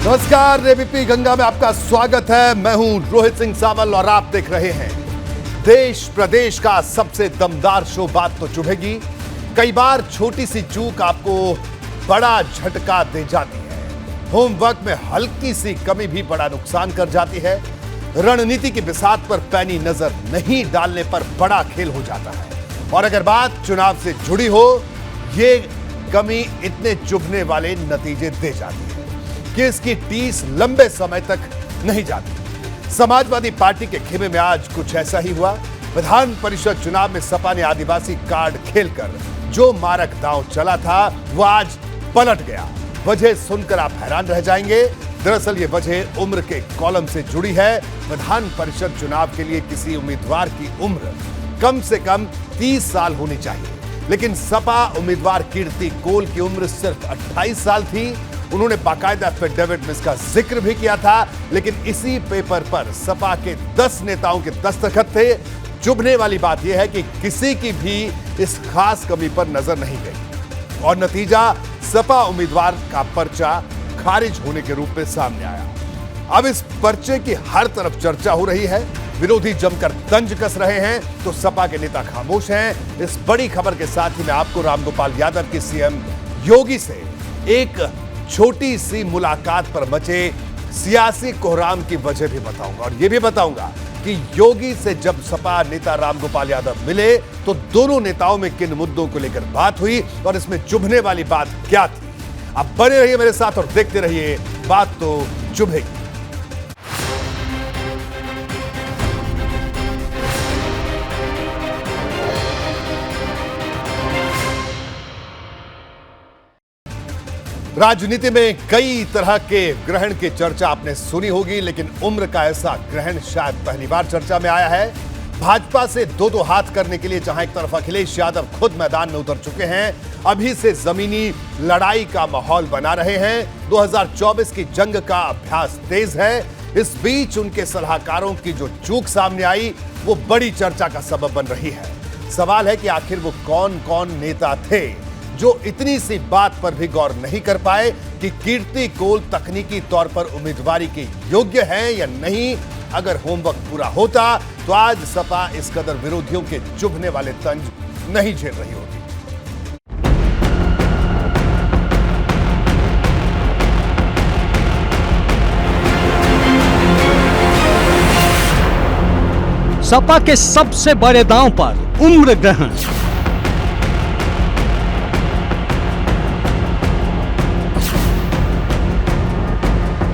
नमस्कार, एबीपी गंगा में आपका स्वागत है। मैं हूं रोहित सिंह सावल और आप देख रहे हैं देश प्रदेश का सबसे दमदार शो बात तो चुभेगी। कई बार छोटी सी चूक आपको बड़ा झटका दे जाती है। होमवर्क में हल्की सी कमी भी बड़ा नुकसान कर जाती है। रणनीति की बिसात पर पैनी नजर नहीं डालने पर बड़ा खेल हो जाता है। और अगर बात चुनाव से जुड़ी हो, ये कमी इतने चुभने वाले नतीजे दे जाती है कि इसकी टीस लंबे समय तक नहीं जाती। समाजवादी पार्टी के खेमे में आज कुछ ऐसा ही हुआ। विधान परिषद चुनाव में सपा ने आदिवासी कार्ड खेलकर जो मारक दांव चला था वो आज पलट गया। वजह सुनकर आप हैरान रह जाएंगे। दरअसल ये वजह उम्र के कॉलम से जुड़ी है। विधान परिषद चुनाव के लिए किसी उम्मीदवार की उम्र कम से कम 30 साल होनी चाहिए, लेकिन सपा उम्मीदवार कीर्ति कोल की उम्र सिर्फ 28 साल थी। उन्होंने बाकायदा एफिडेविट में इसका जिक्र भी किया था, लेकिन इसी पेपर पर सपा के 10 नेताओं के दस्तखत थे। चुभने वाली बात यह है कि किसी की भी इस खास कमी पर नजर नहीं गई और नतीजा सपा उम्मीदवार का पर्चा खारिज होने के रूप में सामने आया। अब इस पर्चे की हर तरफ चर्चा हो रही है। विरोधी जमकर तंज कस रहे हैं तो सपा के नेता खामोश हैं। इस बड़ी खबर के साथ ही मैं आपको रामगोपाल यादव की सीएम योगी से एक छोटी सी मुलाकात पर मचे सियासी कोहराम की वजह भी बताऊंगा और यह भी बताऊंगा कि योगी से जब सपा नेता रामगोपाल यादव मिले तो दोनों नेताओं में किन मुद्दों को लेकर बात हुई और इसमें चुभने वाली बात क्या थी। अब बने रहिए मेरे साथ और देखते रहिए बात तो चुभेगी। राजनीति में कई तरह के ग्रहण की चर्चा आपने सुनी होगी, लेकिन उम्र का ऐसा ग्रहण शायद पहली बार चर्चा में आया है। भाजपा से दो दो हाथ करने के लिए जहां एक तरफ अखिलेश यादव खुद मैदान में उतर चुके हैं, अभी से जमीनी लड़ाई का माहौल बना रहे हैं। 2024 की जंग का अभ्यास तेज है। इस बीच उनके सलाहकारों की जो चूक सामने आई वो बड़ी चर्चा का सबब बन रही है। सवाल है कि आखिर वो कौन कौन नेता थे जो इतनी सी बात पर भी गौर नहीं कर पाए कि कीर्ति कोल तकनीकी तौर पर उम्मीदवारी के योग्य है या नहीं। अगर होमवर्क पूरा होता तो आज सपा इस कदर विरोधियों के चुभने वाले तंज नहीं झेल रही होती। सपा के सबसे बड़े दांव पर उम्र ग्रहण।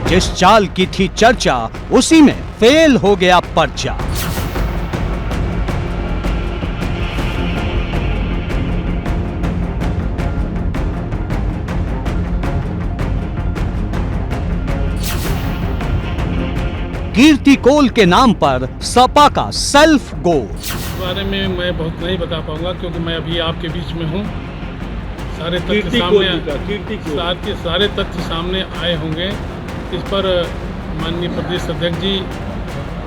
जिस चाल की थी चर्चा उसी में फेल हो गया पर्चा। कीर्ति कोल के नाम पर सपा का सेल्फ गोल। इस बारे में मैं बहुत नहीं बता पाऊंगा क्योंकि मैं अभी आपके बीच में हूँ। सारे तथ्य सामने आए होंगे। इस पर माननीय प्रदेश अध्यक्ष जी,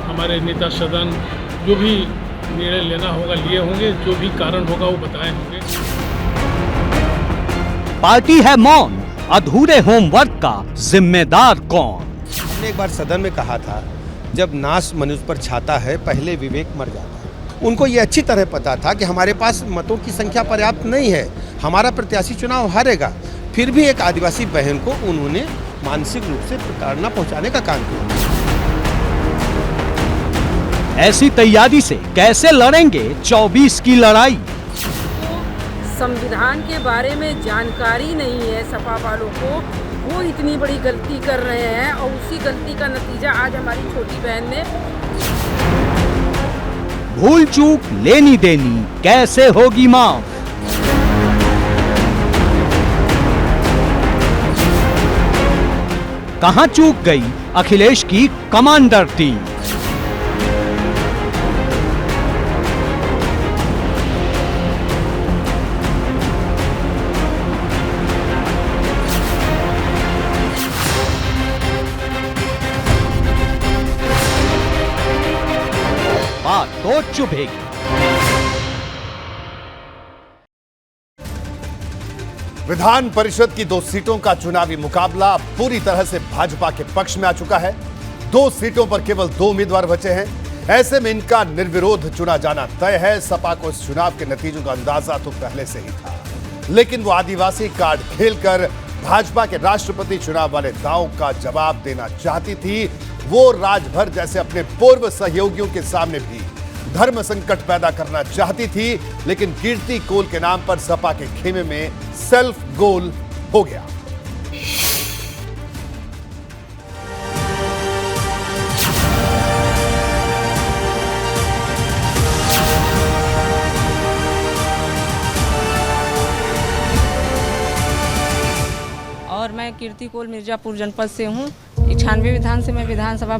हमारे नेता सदन जो भी निर्णय लेना होगा लिए होंगे, जो भी कारण होगा वो बताए होंगे। पार्टी है मौन, अधूरे होमवर्क का जिम्मेदार कौन। हमने एक बार सदन में कहा था, जब नाश मनुष्य पर छाता है पहले विवेक मर जाता है। उनको ये अच्छी तरह पता था कि हमारे पास मतों की संख्या पर्याप्त नहीं है, हमारा प्रत्याशी चुनाव हारेगा। फिर भी एक आदिवासी बहन को उन्होंने मानसिक रूप से प्रताड़ना पहुंचाने का काम किया। ऐसी तैयारी से कैसे लड़ेंगे 24 की लड़ाई। संविधान के बारे में जानकारी नहीं है सपा वालों को, वो इतनी बड़ी गलती कर रहे हैं और उसी गलती का नतीजा आज हमारी छोटी बहन ने। भूल चूक लेनी देनी कैसे होगी माफ। कहां चूक गई अखिलेश की कमांडर टीम। बात तो चुभेगी। विधान परिषद की 2 सीटों का चुनावी मुकाबला पूरी तरह से भाजपा के पक्ष में आ चुका है। 2 सीटों पर केवल 2 उम्मीदवार बचे हैं। ऐसे में इनका निर्विरोध चुना जाना तय है। सपा को इस चुनाव के नतीजों का अंदाजा तो पहले से ही था, लेकिन वो आदिवासी कार्ड खेलकर भाजपा के राष्ट्रपति चुनाव वाले दांव का जवाब देना चाहती थी। वो राजभर जैसे अपने पूर्व सहयोगियों के सामने भी धर्म संकट पैदा करना चाहती थी, लेकिन कीर्ति कोल के नाम पर सपा के खेमे में सेल्फ गोल हो गया। और मैं कीर्ति कोल मिर्जापुर जनपद से हूँ। 96 विधान से मैं विधानसभा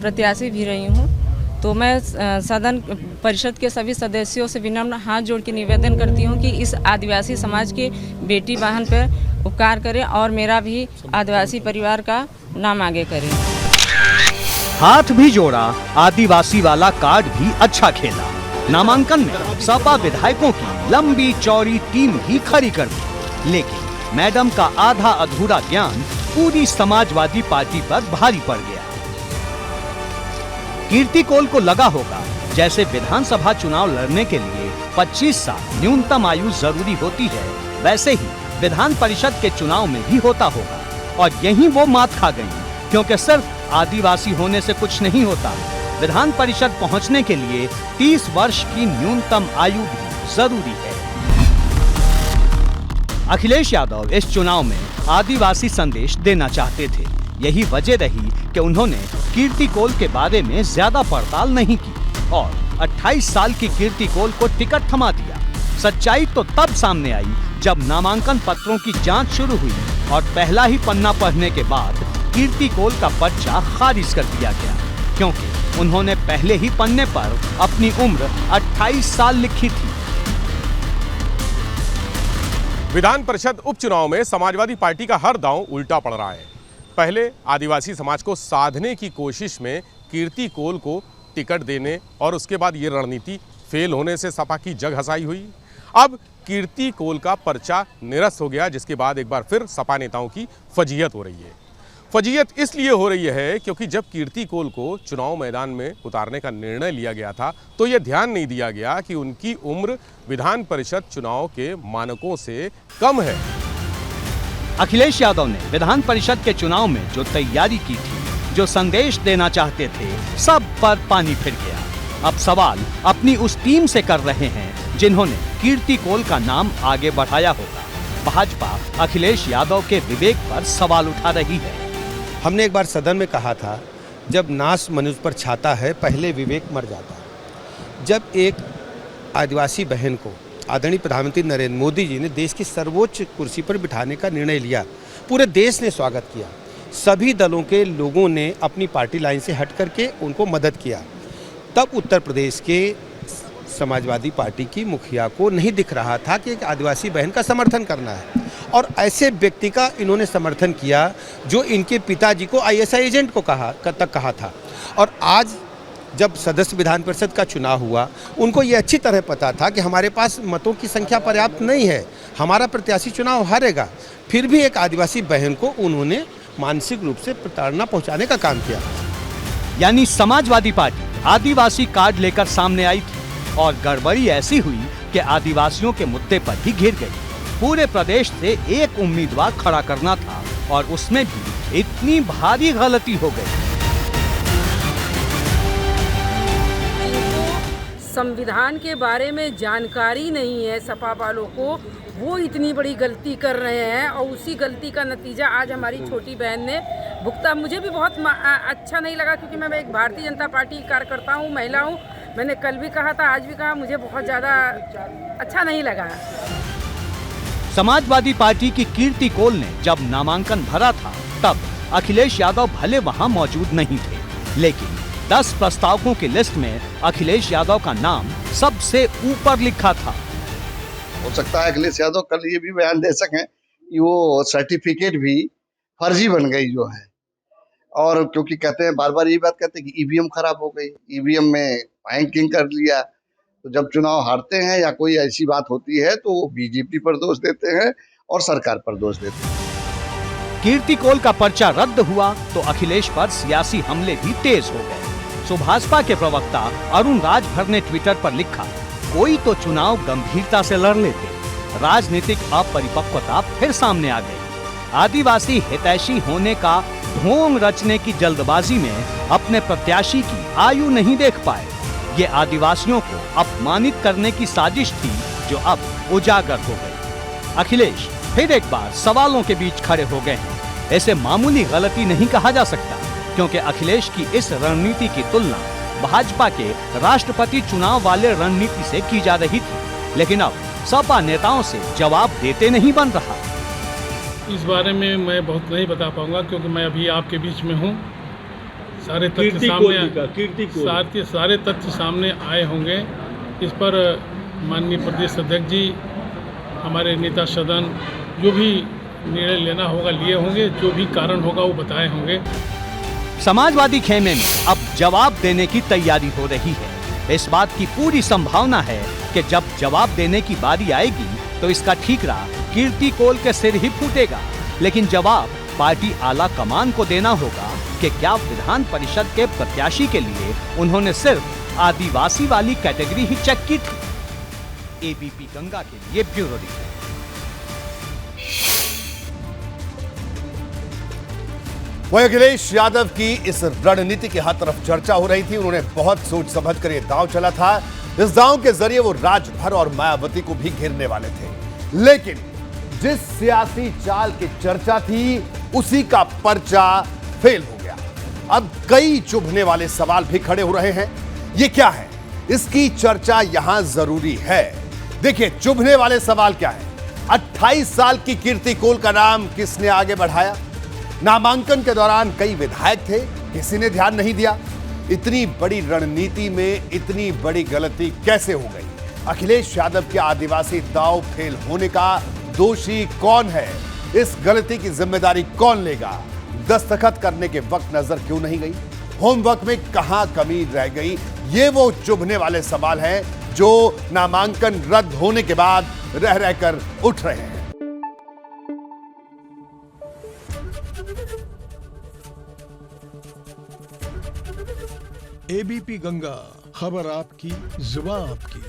प्रत्याशी भी रही हूँ। तो मैं सदन परिषद के सभी सदस्यों से विनम्र हाथ जोड़ के निवेदन करती हूँ कि इस आदिवासी समाज के बेटी बहन पर उपकार करें और मेरा भी आदिवासी परिवार का नाम आगे करें। हाथ भी जोड़ा, आदिवासी वाला कार्ड भी अच्छा खेला। नामांकन में सपा विधायकों की लंबी चौड़ी टीम ही खड़ी कर दी, लेकिन मैडम का आधा अधूरा ज्ञान पूरी समाजवादी पार्टी पर भारी पड़ गया। कीर्ति कोल को लगा होगा जैसे विधानसभा चुनाव लड़ने के लिए 25 साल न्यूनतम आयु जरूरी होती है, वैसे ही विधान परिषद के चुनाव में भी होता होगा। और यहीं वो मात खा गई, क्योंकि सिर्फ आदिवासी होने से कुछ नहीं होता। विधान परिषद पहुंचने के लिए 30 वर्ष की न्यूनतम आयु भी जरूरी है। अखिलेश यादव इस चुनाव में आदिवासी संदेश देना चाहते थे। यही वजह रही कि उन्होंने कीर्ति कोल के बारे में ज्यादा पड़ताल नहीं की और 28 साल की कीर्ति कोल को टिकट थमा दिया। सच्चाई तो तब सामने आई जब नामांकन पत्रों की जांच शुरू हुई और पहला ही पन्ना पढ़ने के बाद कीर्ति कोल का पर्चा खारिज कर दिया गया, क्योंकि उन्होंने पहले ही पन्ने पर अपनी उम्र 28 साल लिखी थी। विधान परिषद उपचुनाव में समाजवादी पार्टी का हर दांव उल्टा पड़ रहा है। पहले आदिवासी समाज को साधने की कोशिश में कीर्ति कोल को टिकट देने और उसके बाद ये रणनीति फेल होने से सपा की जग हंसाई हुई। अब कीर्ति कोल का पर्चा निरस्त हो गया, जिसके बाद एक बार फिर सपा नेताओं की फजीहत हो रही है। फजीहत इसलिए हो रही है क्योंकि जब कीर्ति कोल को चुनाव मैदान में उतारने का निर्णय लिया गया था तो यह ध्यान नहीं दिया गया कि उनकी उम्र विधान परिषद चुनाव के मानकों से कम है। अखिलेश यादव ने विधान परिषद के चुनाव में जो तैयारी की थी, जो संदेश देना चाहते थे, सब पर पानी फिर गया। अब सवाल अपनी उस टीम से कर रहे हैं जिन्होंने कीर्ति कोल का नाम आगे बढ़ाया होगा। भाजपा अखिलेश यादव के विवेक पर सवाल उठा रही है। हमने एक बार सदन में कहा था, जब नाश मनुष्य पर छाता है पहले विवेक मर जाता है। जब एक आदिवासी बहन को आदरणीय प्रधानमंत्री नरेंद्र मोदी जी ने देश की सर्वोच्च कुर्सी पर बिठाने का निर्णय लिया, पूरे देश ने स्वागत किया। सभी दलों के लोगों ने अपनी पार्टी लाइन से हट करके उनको मदद किया। तब उत्तर प्रदेश के समाजवादी पार्टी की मुखिया को नहीं दिख रहा था कि एक आदिवासी बहन का समर्थन करना है, और ऐसे व्यक्ति का इन्होंने समर्थन किया जो इनके पिताजी को आईएसआई एजेंट को कहा था। और आज जब सदस्य विधान परिषद का चुनाव हुआ, उनको ये अच्छी तरह पता था कि हमारे पास मतों की संख्या पर्याप्त नहीं है, हमारा प्रत्याशी चुनाव हारेगा। फिर भी एक आदिवासी बहन को उन्होंने मानसिक रूप से प्रताड़ना पहुंचाने का काम किया। यानी समाजवादी पार्टी आदिवासी कार्ड लेकर सामने आई थी और गड़बड़ी ऐसी हुई कि आदिवासियों के मुद्दे पर ही घिर गई। पूरे प्रदेश से एक उम्मीदवार खड़ा करना था और उसमें भी इतनी भारी गलती हो गई। संविधान के बारे में जानकारी नहीं है सपा वालों को, वो इतनी बड़ी गलती कर रहे हैं और उसी गलती का नतीजा आज हमारी छोटी बहन ने भुगता। मुझे भी बहुत अच्छा नहीं लगा, क्योंकि मैं एक भारतीय जनता पार्टी कार्यकर्ता हूँ, महिला हूँ। मैंने कल भी कहा था, आज भी कहा, मुझे बहुत ज़्यादा अच्छा नहीं लगा। समाजवादी पार्टी की कीर्ति कोल ने जब नामांकन भरा था तब अखिलेश यादव भले वहां मौजूद नहीं थे, लेकिन 10 प्रस्तावकों की लिस्ट में अखिलेश यादव का नाम सबसे ऊपर लिखा था। हो सकता है अखिलेश यादव कल ये भी बयान दे सकें कि वो सर्टिफिकेट भी फर्जी बन गई जो है, और क्योंकि कहते हैं बार बार ये बात कहते हैं कि ईवीएम खराब हो गई, ईवीएम में हैकिंग कर लिया। तो जब चुनाव हारते हैं या कोई ऐसी बात होती है तो वो बीजेपी पर दोष देते हैं और सरकार पर दोष देते हैं। कीर्ति कोल का पर्चा रद्द हुआ तो अखिलेश पर सियासी हमले भी तेज हो गए। सो भाजपा के प्रवक्ता अरुण राजभर ने ट्विटर पर लिखा, कोई तो चुनाव गंभीरता से लड़ लेते। राजनीतिक अपरिपक्वता फिर सामने आ गई। आदिवासी हितैषी होने का ढोंग रचने की जल्दबाजी में अपने प्रत्याशी की आयु नहीं देख पाए। ये आदिवासियों को अपमानित करने की साजिश थी जो अब उजागर हो गई। अखिलेश फिर एक बार सवालों के बीच खड़े हो गए हैं। ऐसे मामूली गलती नहीं कहा जा सकता, क्योंकि अखिलेश की इस रणनीति की तुलना भाजपा के राष्ट्रपति चुनाव वाले रणनीति से की जा रही थी, लेकिन अब सपा नेताओं से जवाब देते नहीं बन रहा। इस बारे में मैं बहुत नहीं बता पाऊंगा, क्योंकि मैं अभी आपके बीच में हूँ। सारे तथ्य सामने आए होंगे। इस पर माननीय प्रदेश अध्यक्ष जी, हमारे नेता सदन जो भी निर्णय लेना होगा लिए होंगे, जो भी कारण होगा वो बताए होंगे। समाजवादी खेमे में अब जवाब देने की तैयारी हो रही है। इस बात की पूरी संभावना है कि जब जवाब देने की बारी आएगी तो इसका ठीकरा कीर्ति कोल के सिर ही फूटेगा। लेकिन जवाब पार्टी आला कमान को देना होगा कि क्या विधान परिषद के प्रत्याशी के लिए उन्होंने सिर्फ आदिवासी वाली कैटेगरी ही चेक की थी। एबीपी गंगा के लिए ब्यूरो रिपोर्ट। वहीं अखिलेश यादव की इस रणनीति की हर तरफ चर्चा हो रही थी। उन्होंने बहुत सोच समझ कर ये दांव चला था। इस दांव के जरिए वो राजभर और मायावती को भी घेरने वाले थे, लेकिन जिस सियासी चाल की चर्चा थी उसी का पर्चा फेल हो गया। अब कई चुभने वाले सवाल भी खड़े हो रहे हैं। ये क्या है, इसकी चर्चा यहां जरूरी है। देखिए चुभने वाले सवाल क्या है। 28 साल की कीर्ति कोल का नाम किसने आगे बढ़ाया? नामांकन के दौरान कई विधायक थे, किसी ने ध्यान नहीं दिया। इतनी बड़ी रणनीति में इतनी बड़ी गलती कैसे हो गई? अखिलेश यादव के आदिवासी दांव फेल होने का दोषी कौन है? इस गलती की जिम्मेदारी कौन लेगा? दस्तखत करने के वक्त नजर क्यों नहीं गई? होमवर्क में कहां कमी रह गई? ये वो चुभने वाले सवाल हैं जो नामांकन रद्द होने के बाद रह रहकर उठ रहे हैं। एबीपी गंगा, खबर आपकी, जुबान आपकी।